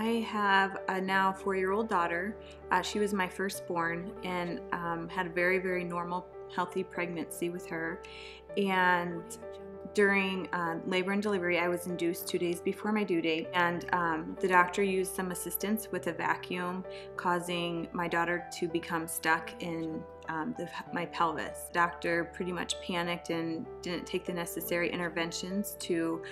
I have a now 4-year-old daughter. She was my firstborn and had a very, very normal, healthy pregnancy with her. And during labor and delivery, I was induced 2 days before my due date, and the doctor used some assistance with a vacuum, causing my daughter to become stuck in my pelvis. The doctor pretty much panicked and didn't take the necessary interventions to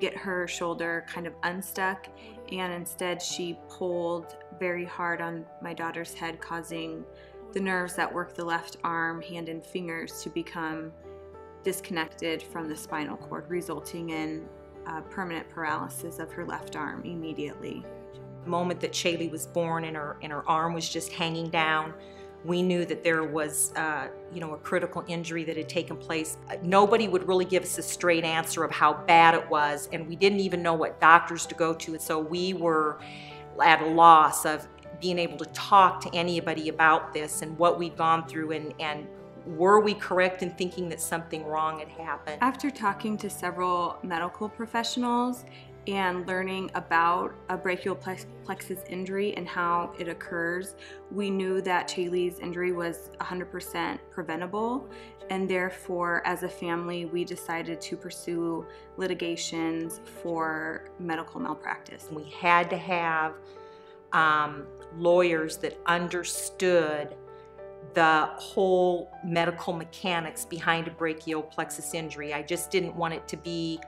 get her shoulder kind of unstuck, and instead she pulled very hard on my daughter's head, causing the nerves that work the left arm, hand, and fingers to become disconnected from the spinal cord, resulting in permanent paralysis of her left arm immediately. The moment that Shaylee was born and her arm was just hanging down, we knew that there was a critical injury that had taken place. Nobody would really give us a straight answer of how bad it was, and we didn't even know what doctors to go to, and so we were at a loss of being able to talk to anybody about this and what we'd gone through, and were we correct in thinking that something wrong had happened. After talking to several medical professionals and learning about a brachial plexus injury and how it occurs, we knew that Shaylee's injury was 100% preventable, and therefore as a family we decided to pursue litigations for medical malpractice. We had to have lawyers that understood the whole medical mechanics behind a brachial plexus injury. I just didn't want it to be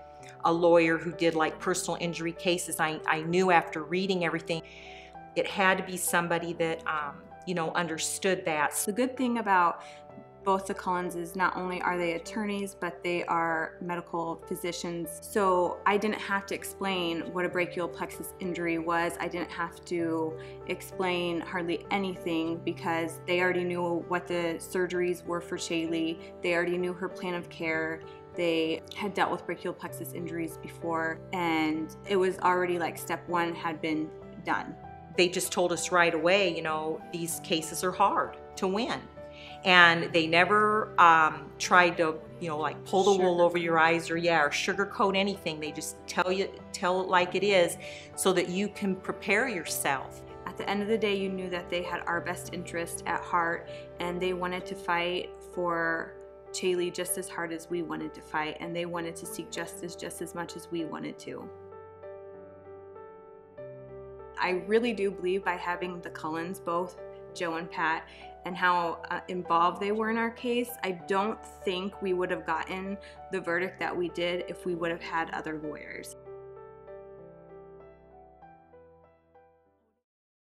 a lawyer who did like personal injury cases. I knew after reading everything, it had to be somebody that understood that. The good thing about both the Cullens is not only are they attorneys, but they are medical physicians. So I didn't have to explain what a brachial plexus injury was. I didn't have to explain hardly anything because they already knew what the surgeries were for Shaylee. They already knew her plan of care. They had dealt with brachial plexus injuries before, and it was already like step one had been done. They just told us right away, these cases are hard to win. And they never tried to, pull the wool over your eyes or sugarcoat anything. They just tell it like it is so that you can prepare yourself. At the end of the day, you knew that they had our best interest at heart, and they wanted to fight for Shaylee just as hard as we wanted to fight, and they wanted to seek justice just as much as we wanted to. I really do believe by having the Cullens, both Joe and Pat, and how involved they were in our case, I don't think we would have gotten the verdict that we did if we would have had other lawyers.